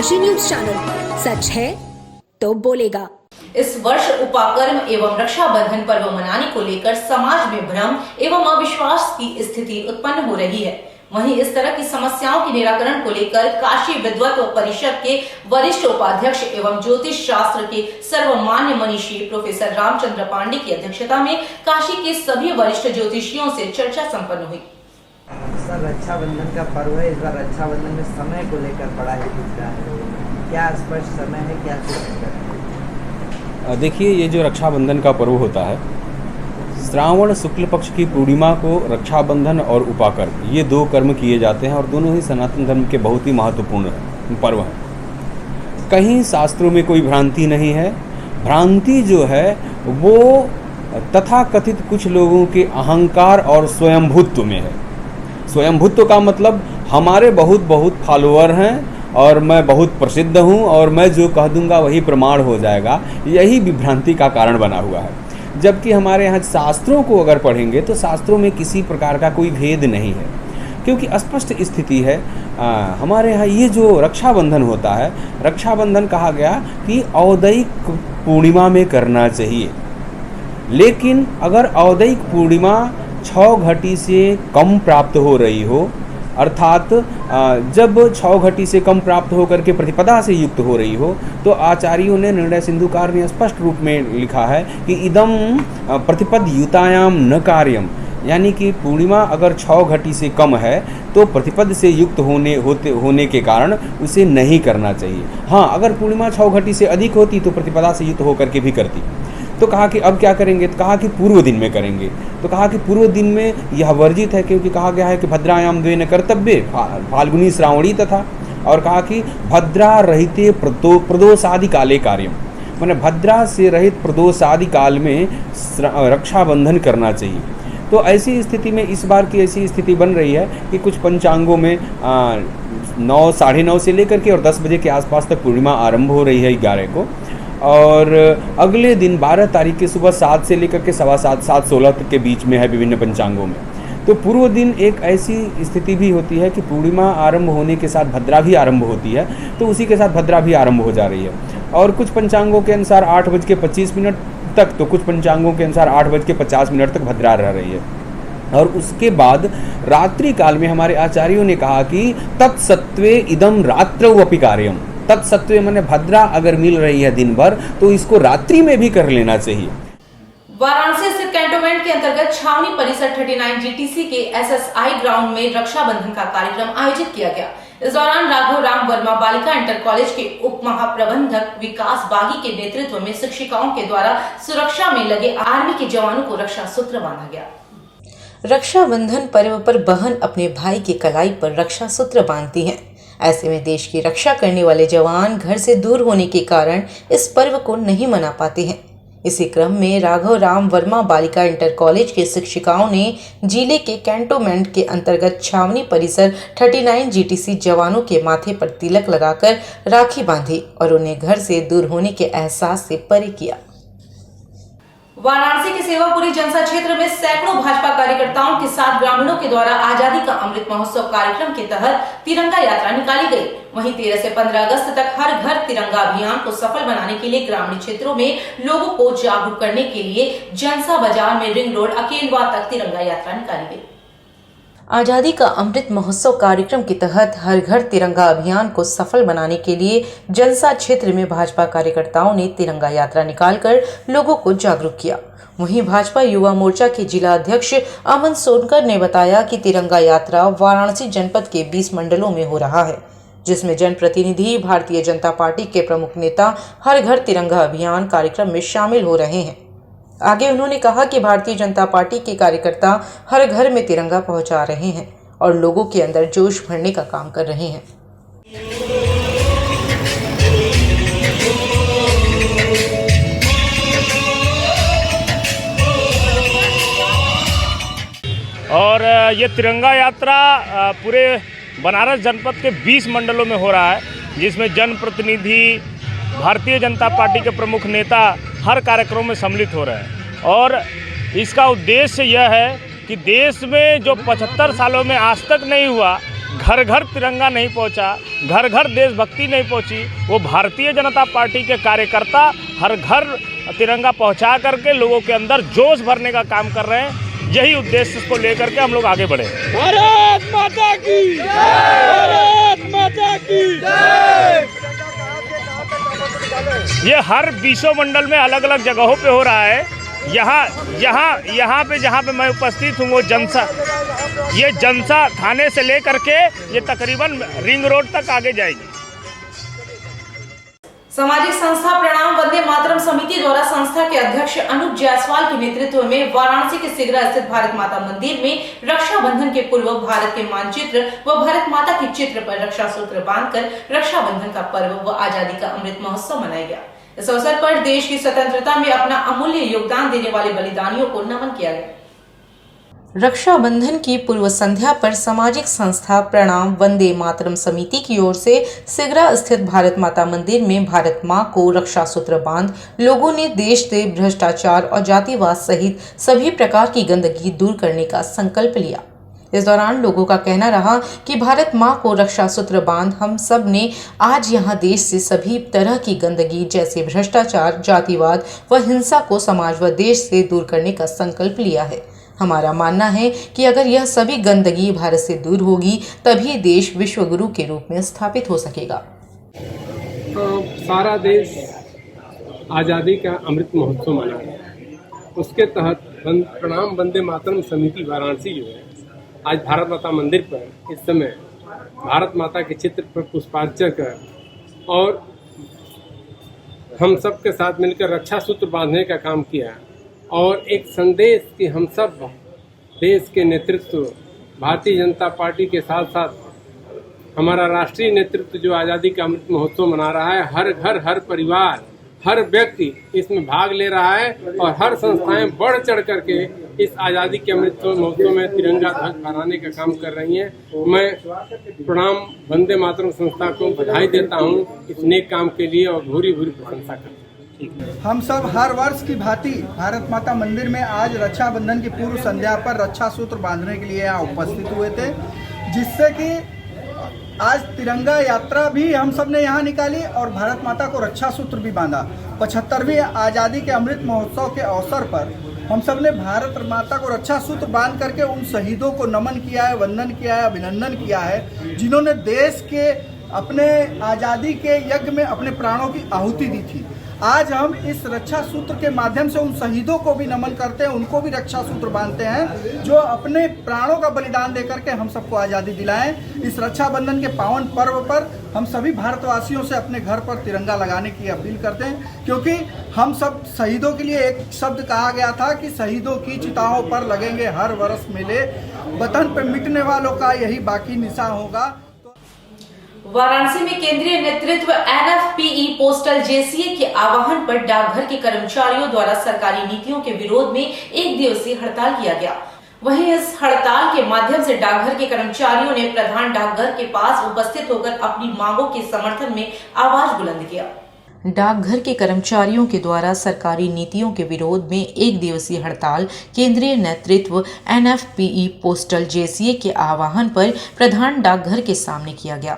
Kashi news channel, सच है तो बोलेगा। इस वर्ष उपाकर्म एवं रक्षाबंधन पर्व मनाने को लेकर समाज में भ्रम एवं अविश्वास की स्थिति उत्पन्न हो रही है। वहीं इस तरह की समस्याओं के निराकरण को लेकर काशी विद्वत्व परिषद के वरिष्ठ उपाध्यक्ष एवं ज्योतिष शास्त्र के सर्वमान्य मनीषी प्रोफेसर रामचंद्र पांडे की अध्यक्षता में काशी के सभी वरिष्ठ ज्योतिषियों से चर्चा संपन्न हुई। सर, रक्षाबंधन का पर्व है। इस बार रक्षाबंधन में समय को लेकर बड़ा ही दिख रहा है। क्या स्पष्ट समय है, क्या है? देखिए, ये जो रक्षाबंधन का पर्व होता है, श्रावण शुक्ल पक्ष की पूर्णिमा को रक्षाबंधन और उपाकर्म ये दो कर्म किए जाते हैं और दोनों ही सनातन धर्म के बहुत ही महत्वपूर्ण पर्व हैं। कहीं शास्त्रों में कोई भ्रांति नहीं है। भ्रांति जो है वो तथाकथित कुछ लोगों के अहंकार और स्वयंभूत्व में है। स्वयंभूत्व का मतलब हमारे बहुत फॉलोअर हैं और मैं बहुत प्रसिद्ध हूं और मैं जो कह दूंगा वही प्रमाण हो जाएगा, यही विभ्रांति का कारण बना हुआ है। जबकि हमारे यहाँ शास्त्रों को अगर पढ़ेंगे तो शास्त्रों में किसी प्रकार का कोई भेद नहीं है, क्योंकि स्पष्ट स्थिति है। हमारे यहाँ ये जो रक्षाबंधन होता है, रक्षाबंधन कहा गया कि औदयिक पूर्णिमा में करना चाहिए। लेकिन अगर औदयिक पूर्णिमा 6 घटी से कम प्राप्त हो रही हो, अर्थात जब 6 घटी से कम प्राप्त होकर के प्रतिपदा से युक्त हो रही हो, तो आचार्यों ने, निर्णय सिंधुकार ने स्पष्ट रूप में लिखा है कि इदम प्रतिपद युतायाम न कार्यम, यानी कि पूर्णिमा अगर 6 घटी से कम है तो प्रतिपद से युक्त होने के कारण उसे नहीं करना चाहिए। हाँ, अगर पूर्णिमा 6 घटी से अधिक होती तो प्रतिपदा से युक्त होकर के भी करती। तो कहा कि अब क्या करेंगे? तो कहा कि पूर्व दिन में करेंगे। तो कहा कि पूर्व दिन में यह वर्जित है, क्योंकि कहा गया है कि भद्रायाम द्वेन कर्तव्य फाल्गुनी श्रावणी तथा, और कहा कि भद्रा रहिते प्रदोषादि काले कार्यम, मैंने भद्रा से रहित प्रदोषादि काल में रक्षाबंधन करना चाहिए। तो ऐसी स्थिति में इस बार की ऐसी स्थिति बन रही है कि कुछ पंचांगों में 9, साढ़े 9 से लेकर के और 10 बजे के आसपास तक पूर्णिमा आरंभ हो रही है 11 को, और अगले दिन 12 तारीख के सुबह 7 से लेकर के 7:15, 7:16 तक के बीच में है विभिन्न पंचांगों में। तो पूर्व दिन एक ऐसी स्थिति भी होती है कि पूर्णिमा आरंभ होने के साथ भद्रा भी आरंभ होती है, तो उसी के साथ भद्रा भी आरंभ हो जा रही है। और कुछ पंचांगों के अनुसार 8:25 तक, तो कुछ पंचांगों के अनुसार 8:50 तक भद्रा रह रही है। और उसके बाद रात्रि काल में हमारे आचार्यों ने कहा कि तत्सत्वे इदम रात्रवपि कार्यम, तत्सत्व माने भद्रा अगर मिल रही है दिन भर तो इसको रात्रि में भी कर लेना चाहिए। वाराणसी स्थित कैंटोनमेंट के अंतर्गत छावनी परिसर 39 जीटीसी के एसएसआई ग्राउंड में रक्षाबंधन का कार्यक्रम आयोजित किया गया। इस दौरान राघव राम वर्मा बालिका इंटर कॉलेज के उप महाप्रबंधक विकास बागी के नेतृत्व में शिक्षिकाओं के द्वारा सुरक्षा में लगे आर्मी के जवानों को रक्षा सूत्र बांधा गया। रक्षाबंधन पर्व पर बहन अपने भाई की कलाई पर रक्षा सूत्र बांधती है। ऐसे में देश की रक्षा करने वाले जवान घर से दूर होने के कारण इस पर्व को नहीं मना पाते हैं। इसी क्रम में राघव राम वर्मा बालिका इंटर कॉलेज के शिक्षिकाओं ने जिले के कैंटोनमेंट के अंतर्गत छावनी परिसर 39 जीटीसी जवानों के माथे पर तिलक लगाकर राखी बांधी और उन्हें घर से दूर होने के एहसास से परे किया। वाराणसी के सेवापुरी जनता क्षेत्र में सैकड़ों भाजपा कार्यकर्ताओं के साथ ग्रामीणों के द्वारा आजादी का अमृत महोत्सव कार्यक्रम के तहत तिरंगा यात्रा निकाली गई। वहीं 13 से 15 अगस्त तक हर घर तिरंगा अभियान को सफल बनाने के लिए ग्रामीण क्षेत्रों में लोगों को जागरूक करने के लिए जनसा बाजार में रिंग रोड अकेलवा तक तिरंगा यात्रा निकाली गई। आजादी का अमृत महोत्सव कार्यक्रम के तहत हर घर तिरंगा अभियान को सफल बनाने के लिए जनसा क्षेत्र में भाजपा कार्यकर्ताओं ने तिरंगा यात्रा निकालकर लोगों को जागरूक किया। वहीं भाजपा युवा मोर्चा के जिला अध्यक्ष अमन सोनकर ने बताया कि तिरंगा यात्रा वाराणसी जनपद के 20 मंडलों में हो रहा है, जिसमें जनप्रतिनिधि, भारतीय जनता पार्टी के प्रमुख नेता हर घर तिरंगा अभियान कार्यक्रम में शामिल हो रहे हैं। आगे उन्होंने कहा कि भारतीय जनता पार्टी के कार्यकर्ता हर घर में तिरंगा पहुंचा रहे हैं और लोगों के अंदर जोश भरने का काम कर रहे हैं। और ये तिरंगा यात्रा पूरे बनारस जनपद के 20 मंडलों में हो रहा है, जिसमें जनप्रतिनिधि, भारतीय जनता पार्टी के प्रमुख नेता हर कार्यक्रम में सम्मिलित हो रहे हैं। और इसका उद्देश्य यह है कि देश में जो 75 सालों में आज तक नहीं हुआ, घर घर तिरंगा नहीं पहुंचा, घर घर देशभक्ति नहीं पहुंची, वो भारतीय जनता पार्टी के कार्यकर्ता हर घर तिरंगा पहुंचा करके लोगों के अंदर जोश भरने का काम कर रहे हैं। यही उद्देश्य को लेकर के हम लोग आगे बढ़े। भारत माता की जय! भारत माता की जय! ये हर 20 मंडल में अलग अलग जगहों पे हो रहा है। यहाँ पे जहाँ पे मैं उपस्थित हूँ वो जनसा थाने से लेकर के ये तकरीबन रिंग रोड तक आगे जाएगी। सामाजिक संस्था प्रणाम वंदे मातरम समिति द्वारा संस्था के अध्यक्ष अनुज जायसवाल के नेतृत्व में वाराणसी के सिगरा स्थित भारत माता मंदिर में रक्षाबंधन के पूर्व भारत के मानचित्र व भारत माता के चित्र पर रक्षा सूत्र बांधकर रक्षाबंधन का पर्व व आजादी का अमृत महोत्सव मनाया गया। इस अवसर पर देश की स्वतंत्रता में अपना अमूल्य योगदान देने वाले बलिदानियों को नमन किया गया। रक्षाबंधन की पूर्व संध्या पर सामाजिक संस्था प्रणाम वंदे मातरम समिति की ओर से सिगरा स्थित भारत माता मंदिर में भारत मां को रक्षा सूत्र बांध लोगों ने देश से भ्रष्टाचार और जातिवाद सहित सभी प्रकार की गंदगी दूर करने का संकल्प लिया। इस दौरान लोगों का कहना रहा कि भारत मां को रक्षा सूत्र बांध हम सब ने आज यहां देश से सभी तरह की गंदगी जैसे भ्रष्टाचार, जातिवाद व हिंसा को समाज व देश से दूर करने का संकल्प लिया है। हमारा मानना है कि अगर यह सभी गंदगी भारत से दूर होगी तभी देश विश्व गुरु के रूप में स्थापित हो सकेगा। सारा देश आज़ादी का अमृत महोत्सव मना रहा है। उसके तहत प्रणाम वंदे मातरम समिति वाराणसी जो है आज भारत माता मंदिर पर इस समय भारत माता के चित्र पर पुष्पार्चना कर और हम सब के साथ मिलकर रक्षा सूत्र बांधने का काम किया और एक संदेश कि हम सब देश के नेतृत्व भारतीय जनता पार्टी के साथ साथ हमारा राष्ट्रीय नेतृत्व जो आज़ादी का अमृत महोत्सव मना रहा है, हर घर, हर परिवार, हर व्यक्ति इसमें भाग ले रहा है और हर संस्थाएं बढ़ चढ़ करके इस आज़ादी के अमृत महोत्सव में तिरंगा ध्वज फहराने का काम कर रही हैं। मैं प्रणाम वंदे मातरम संस्था को बधाई देता हूं इस नेक काम के लिए और भूरी भूरी प्रशंसा करता हूं। हम सब हर वर्ष की भांति भारत माता मंदिर में आज रक्षाबंधन की पूर्व संध्या पर रक्षा सूत्र बांधने के लिए यहाँ उपस्थित हुए थे, जिससे कि आज तिरंगा यात्रा भी हम सब ने यहाँ निकाली और भारत माता को रक्षा सूत्र भी बांधा। 75वीं आज़ादी के अमृत महोत्सव के अवसर पर हम सब ने भारत माता को रक्षा सूत्र बांध करके उन शहीदों को नमन किया है, वंदन किया है, अभिनंदन किया है, जिन्होंने देश के अपने आज़ादी के यज्ञ में अपने प्राणों की आहुति दी थी। आज हम इस रक्षा सूत्र के माध्यम से उन शहीदों को भी नमन करते हैं, उनको भी रक्षा सूत्र बांधते हैं जो अपने प्राणों का बलिदान देकर के हम सबको आज़ादी दिलाएं। इस रक्षाबंधन के पावन पर्व पर हम सभी भारतवासियों से अपने घर पर तिरंगा लगाने की अपील करते हैं, क्योंकि हम सब शहीदों के लिए एक शब्द कहा गया था कि शहीदों की चिताओं पर लगेंगे हर वर्ष मेले, वतन पर मिटने वालों का यही बाकी निशान होगा। वाराणसी में केंद्रीय नेतृत्व NFPE पोस्टल JCA के आह्वान पर डाकघर के कर्मचारियों द्वारा सरकारी नीतियों के विरोध में एक दिवसीय हड़ताल किया गया। वहीं इस हड़ताल के माध्यम से डाकघर के कर्मचारियों ने प्रधान डाकघर के पास उपस्थित होकर अपनी मांगों के समर्थन में आवाज बुलंद किया। डाकघर के कर्मचारियों के द्वारा सरकारी नीतियों के विरोध में एक दिवसीय हड़ताल केंद्रीय नेतृत्व NFPE पोस्टल JCA के आह्वान पर प्रधान डाकघर के सामने किया गया।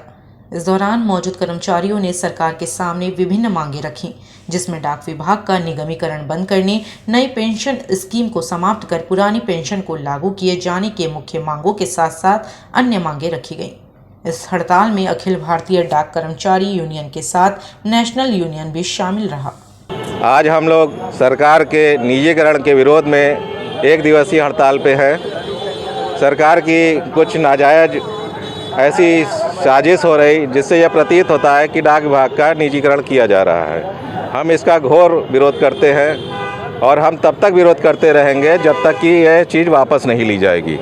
इस दौरान मौजूद कर्मचारियों ने सरकार के सामने विभिन्न मांगे रखी, जिसमें डाक विभाग का निगमीकरण बंद करने, नई पेंशन स्कीम को समाप्त कर पुरानी पेंशन को लागू किए जाने के मुख्य मांगों के साथ साथ अन्य मांगे रखी गईं। इस हड़ताल में अखिल भारतीय डाक कर्मचारी यूनियन के साथ नेशनल यूनियन भी शामिल रहा। आज हम लोग सरकार के निजीकरण के विरोध में एक दिवसीय हड़ताल पे हैं। सरकार की कुछ नाजायज ऐसी साजिश हो रही जिससे यह प्रतीत होता है कि डाक विभाग का निजीकरण किया जा रहा है। हम इसका घोर विरोध करते हैं और हम तब तक विरोध करते रहेंगे जब तक कि यह चीज़ वापस नहीं ली जाएगी।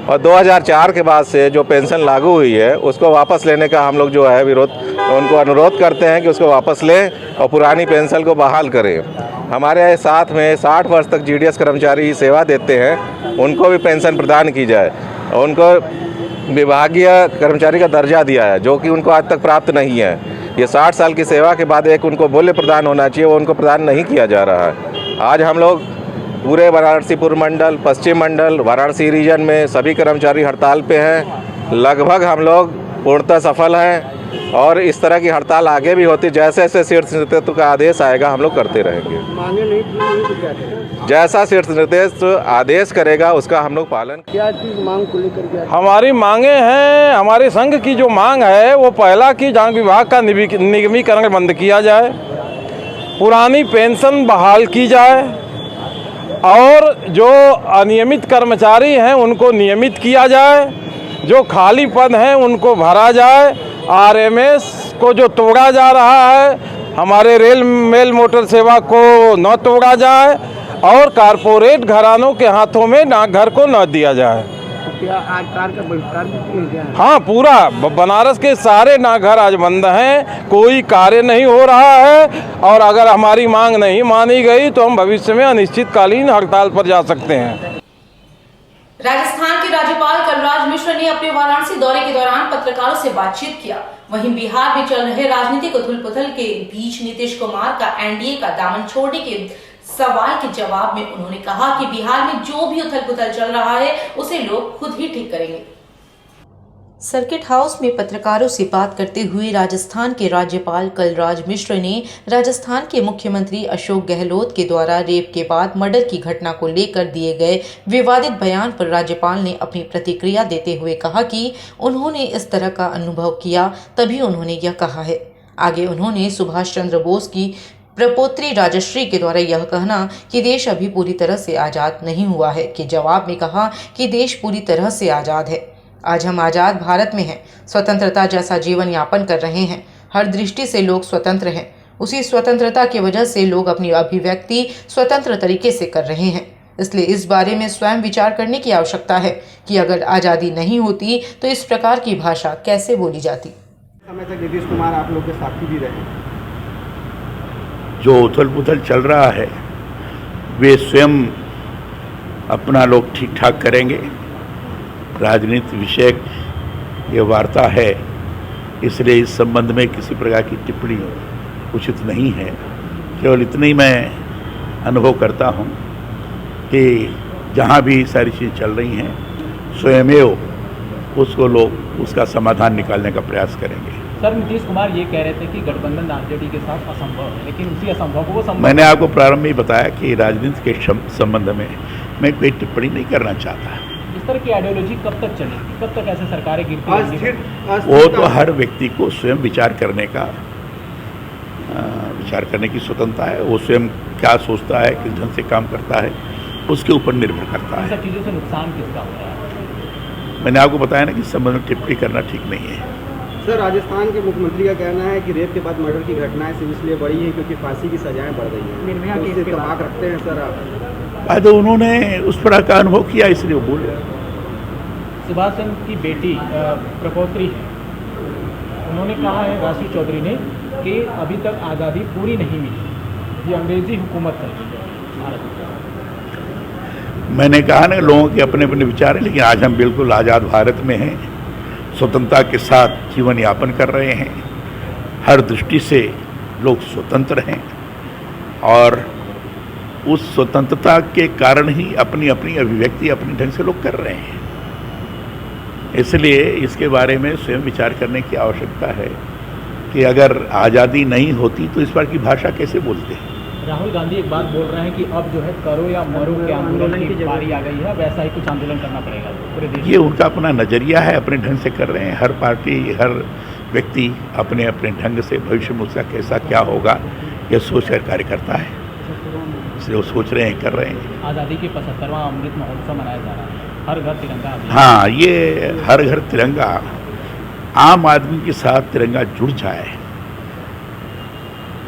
और 2004 के बाद से जो पेंशन लागू हुई है उसको वापस लेने का हम लोग जो है विरोध, उनको अनुरोध करते हैं कि उसको वापस लें और पुरानी पेंशन को बहाल करें। हमारे साथ में 60 वर्ष तक GDS कर्मचारी सेवा देते हैं, उनको भी पेंशन प्रदान की जाए। उनको विभागीय कर्मचारी का दर्जा दिया है जो कि उनको आज तक प्राप्त नहीं है। ये 60 साल की सेवा के बाद एक उनको मूल्य प्रदान होना चाहिए, वो उनको प्रदान नहीं किया जा रहा है। आज हम लोग पूरे वाराणसी पूर्व मंडल, पश्चिम मंडल, वाराणसी रीजन में सभी कर्मचारी हड़ताल पे हैं लगभग हम लोग पूर्णतः सफल हैं और इस तरह की हड़ताल आगे भी होती, जैसे जैसे शीर्ष नेतृत्व का आदेश आएगा हम लोग करते रहेंगे। मांगे नहीं पूरी तो क्या करें? जैसा शीर्ष नेतृत्व आदेश करेगा उसका हम लोग पालन। क्या चीज मांग को लेकर के? हमारी मांगे हैं, हमारे संघ की जो मांग है वो पहला कि डाक विभाग का निगमीकरण बंद किया जाए, पुरानी पेंशन बहाल की जाए और जो अनियमित कर्मचारी हैं उनको नियमित किया जाए, जो खाली पद हैं उनको भरा जाए, आरएमएस को जो तोड़ा जा रहा है हमारे रेल मेल मोटर सेवा को न तोड़ा जाए और कारपोरेट घरानों के हाथों में डाकघर को न दिया जाए। क्या आज कार का बहिष्कार भी किया गया है? हाँ, पूरा बनारस के सारे डाकघर आज बंद हैं, कोई कार्य नहीं हो रहा है और अगर हमारी मांग नहीं मानी गई तो हम भविष्य में अनिश्चितकालीन हड़ताल पर जा सकते हैं। राजस्थान के राज्यपाल कलराज मिश्र ने अपने वाराणसी दौरे के दौरान पत्रकारों से बातचीत किया। वहीं बिहार में चल रहे राजनीतिक उथल-पुथल के बीच नीतीश कुमार का एनडीए का दामन छोड़ने के सवाल के जवाब में उन्होंने कहा कि बिहार में जो भी उथल-पुथल चल रहा है उसे लोग खुद ही ठीक करेंगे। सर्किट हाउस में पत्रकारों से बात करते हुए राजस्थान के राज्यपाल कलराज मिश्र ने राजस्थान के मुख्यमंत्री अशोक गहलोत के द्वारा रेप के बाद मर्डर की घटना को लेकर दिए गए विवादित बयान पर राज्यपाल ने अपनी प्रतिक्रिया देते हुए कहा कि उन्होंने इस तरह का अनुभव किया तभी उन्होंने यह कहा है। आगे उन्होंने सुभाष चंद्र बोस की प्रपोत्री राजश्री के द्वारा यह कहना कि देश अभी पूरी तरह से आज़ाद नहीं हुआ है के जवाब में कहा कि देश पूरी तरह से आज़ाद है। आज हम आज़ाद भारत में हैं, स्वतंत्रता जैसा जीवन यापन कर रहे हैं, हर दृष्टि से लोग स्वतंत्र हैं। उसी स्वतंत्रता की वजह से लोग अपनी अभिव्यक्ति स्वतंत्र तरीके से कर रहे हैं। इसलिए इस बारे में स्वयं विचार करने की आवश्यकता है कि अगर आज़ादी नहीं होती तो इस प्रकार की भाषा कैसे बोली जाती। समय तक नीतीश कुमार आप लोग के साथी भी रहे। जो उथल पुथल चल रहा है वे स्वयं अपना लोग ठीक ठाक करेंगे। राजनीति विषयक ये वार्ता है, इसलिए इस संबंध में किसी प्रकार की टिप्पणी उचित नहीं है। केवल इतनी मैं अनुभव करता हूँ कि जहाँ भी सारी चीज़ें चल रही हैं स्वयमेव उसको लोग उसका समाधान निकालने का प्रयास करेंगे। सर, नीतीश कुमार ये कह रहे थे कि गठबंधन आरजेडी के साथ असंभव है, लेकिन उसी असंभव को वो संभव। मैंने आपको प्रारंभ में ही बताया कि राजनीति के संबंध में मैं कोई टिप्पणी नहीं करना चाहता। इस तरह की आइडियोलॉजी कब तक चलेगी, कब तक ऐसे सरकारें गिरती रहेंगी? वो तो हर व्यक्ति को स्वयं विचार करने की स्वतंत्रता है। वो स्वयं क्या सोचता है, किस ढंग से काम करता है, उसके ऊपर निर्भर करता है। सब चीज़ों से नुकसान किसका हो रहा है? मैंने आपको बताया ना कि इस संबंध में टिप्पणी करना ठीक नहीं है। सर, राजस्थान के मुख्यमंत्री का कहना है कि रेप के बाद मर्डर की घटनाएं सिर्फ इसलिए बढ़ी है क्योंकि फांसी की सजाएं बढ़ रही हैं। तो उससे इत्तेफाक रखते हैं सर आप? तो उन्होंने उस तरह का अनुभव किया इसलिए वो बोल रहे। सुभाष चंद्र की बेटी प्रपोत्री है, उन्होंने कहा है राशि चौधरी ने कि अभी तक आज़ादी पूरी नहीं मिली, ये अंग्रेजी हुकूमत है भारत। मैंने कहा ना, लोगों के अपने अपने विचार हैं, लेकिन आज हम बिल्कुल आज़ाद भारत में हैं, स्वतंत्रता के साथ जीवन यापन कर रहे हैं। हर दृष्टि से लोग स्वतंत्र हैं और उस स्वतंत्रता के कारण ही अपनी अपनी अभिव्यक्ति अपने ढंग से लोग कर रहे हैं। इसलिए इसके बारे में स्वयं विचार करने की आवश्यकता है कि अगर आज़ादी नहीं होती तो इस बार की भाषा कैसे बोलते हैं। राहुल गांधी एक बात बोल रहे हैं कि अब जो है करो या मरो के आंदोलन की बारी आ गई है, वैसा ही कुछ आंदोलन करना पड़ेगा पूरे देश। ये उनका अपना नज़रिया है, अपने ढंग से कर रहे हैं। हर पार्टी, हर व्यक्ति अपने अपने ढंग से भविष्य में उसका कैसा क्या होगा यह सोच कर कार्य करता है, इसलिए वो सोच रहे हैं, कर रहे हैं। आज़ादी के 75वां अमृत महोत्सव मनाया जा रहा है, हर घर तिरंगा अभियान। हाँ, ये हर घर तिरंगा, आम आदमी के साथ तिरंगा जुड़ जाए,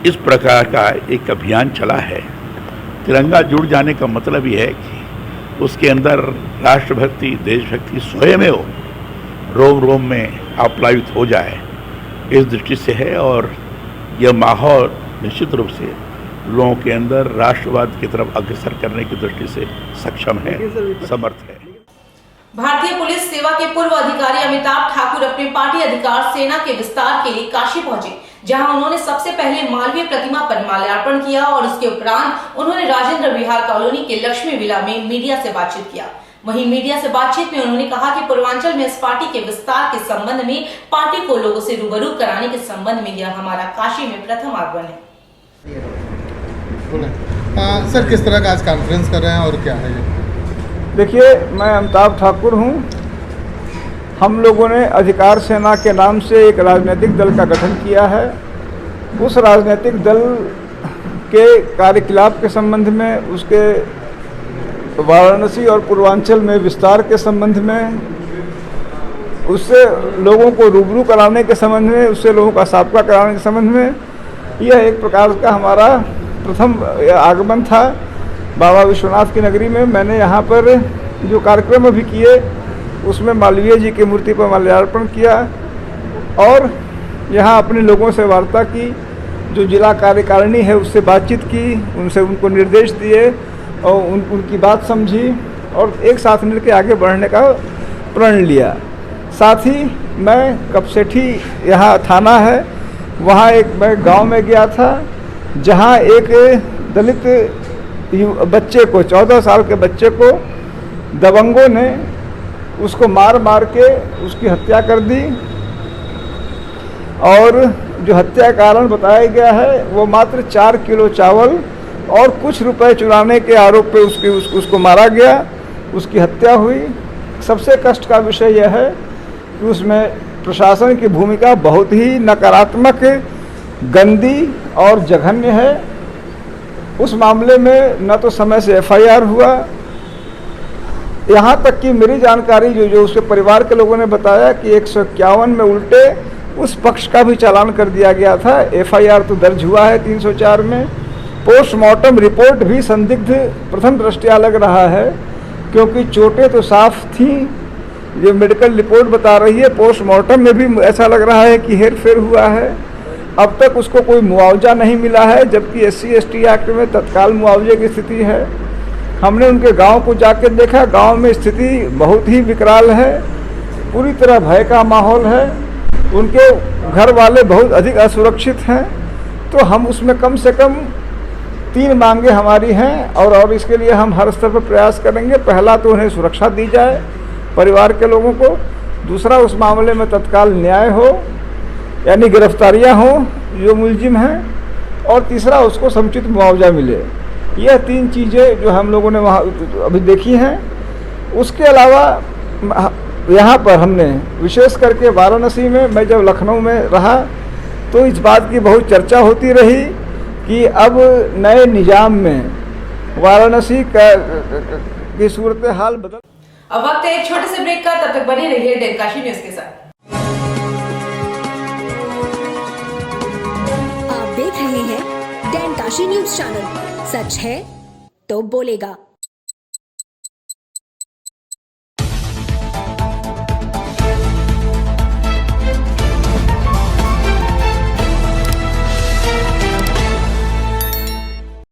इस प्रकार का एक अभियान चला है। तिरंगा जुड़ जाने का मतलब ये है कि उसके अंदर राष्ट्रभक्ति, देशभक्ति स्वयमेव रोम रोम में आप्लावित हो जाए, इस दृष्टि से है। और यह माहौल निश्चित रूप से लोगों के अंदर राष्ट्रवाद की तरफ अग्रसर करने की दृष्टि से सक्षम है, समर्थ है। भारतीय पुलिस सेवा के पूर्व अधिकारी अमिताभ ठाकुर अपने पार्टी अधिकार सेना के विस्तार के लिए काशी पहुंचे, जहां उन्होंने सबसे पहले मालवीय प्रतिमा पर माल्यार्पण किया और उसके उपरांत उन्होंने राजेंद्र विहार कॉलोनी के लक्ष्मी विला में मीडिया से बातचीत किया। वहीं मीडिया से बातचीत में उन्होंने कहा कि पूर्वांचल में इस पार्टी के विस्तार के संबंध में पार्टी को लोगों से रूबरू कराने के संबंध में यह हमारा काशी में प्रथम आगमन है। सर, किस तरह का आज कॉन्फ्रेंस कर रहे हैं और क्या है ये? देखिए, मैं अमिताभ ठाकुर हूँ। हम लोगों ने अधिकार सेना के नाम से एक राजनीतिक दल का गठन किया है। उस राजनीतिक दल के कार्यकलाप के संबंध में, उसके वाराणसी और पूर्वांचल में विस्तार के संबंध में, उससे लोगों को रूबरू कराने के संबंध में, उससे लोगों का साबका कराने के संबंध में, यह एक प्रकार का हमारा प्रथम आगमन था बाबा विश्वनाथ की नगरी में। मैंने यहाँ पर जो कार्यक्रम अभी किए उसमें मालवीय जी की मूर्ति पर माल्यार्पण किया और यहाँ अपने लोगों से वार्ता की, जो जिला कार्यकारिणी है उससे बातचीत की, उनको निर्देश दिए और उनकी बात समझी और एक साथ मिलकर आगे बढ़ने का प्रण लिया। साथ ही मैं कपसेठी यहाँ थाना है, वहाँ मैं गांव में गया था जहाँ एक दलित बच्चे को, 14 साल के बच्चे को दबंगों ने उसको मार के उसकी हत्या कर दी और जो हत्या कारण बताया गया है वो मात्र 4 किलो चावल और कुछ रुपए चुराने के आरोप पे उसको मारा गया, उसकी हत्या हुई। सबसे कष्ट का विषय यह है कि उसमें प्रशासन की भूमिका बहुत ही नकारात्मक, गंदी और जघन्य है। उस मामले में न तो समय से FIR हुआ, यहाँ तक कि मेरी जानकारी जो उसके परिवार के लोगों ने बताया कि 151 में उल्टे उस पक्ष का भी चालान कर दिया गया था। FIR तो दर्ज हुआ है 304 में। पोस्टमार्टम रिपोर्ट भी संदिग्ध प्रथम दृष्टया लग रहा है क्योंकि चोटें तो साफ थीं, जो मेडिकल रिपोर्ट बता रही है। पोस्टमार्टम में भी ऐसा लग रहा है कि हेरफेर हुआ है। अब तक उसको कोई मुआवजा नहीं मिला है, जबकि SC/ST एक्ट में तत्काल मुआवजे की स्थिति है। हमने उनके गांव को जाकर देखा, गांव में स्थिति बहुत ही विकराल है, पूरी तरह भय का माहौल है। उनके घर वाले बहुत अधिक असुरक्षित हैं। तो हम उसमें कम से कम 3 मांगे हमारी हैं और इसके लिए हम हर स्तर पर प्रयास करेंगे। पहला तो उन्हें सुरक्षा दी जाए, परिवार के लोगों को। दूसरा, उस मामले में तत्काल न्याय हो, यानी गिरफ्तारियां हो जो मुलजिम हैं, और तीसरा, उसको समुचित मुआवजा मिले। यह 3 चीज़ें जो हम लोगों ने वहाँ अभी देखी हैं। उसके अलावा यहाँ पर हमने विशेष करके वाराणसी में, मैं जब लखनऊ में रहा तो इस बात की बहुत चर्चा होती रही कि अब नए निजाम में वाराणसी की सूरत हाल बदल। अब वक्त है एक छोटे से ब्रेक का, तब तक बने रहिए डेन काशी न्यूज के साथ। आप देख रहे हैं डेन काशी न्यूज चैनल। सच है तो बोलेगा।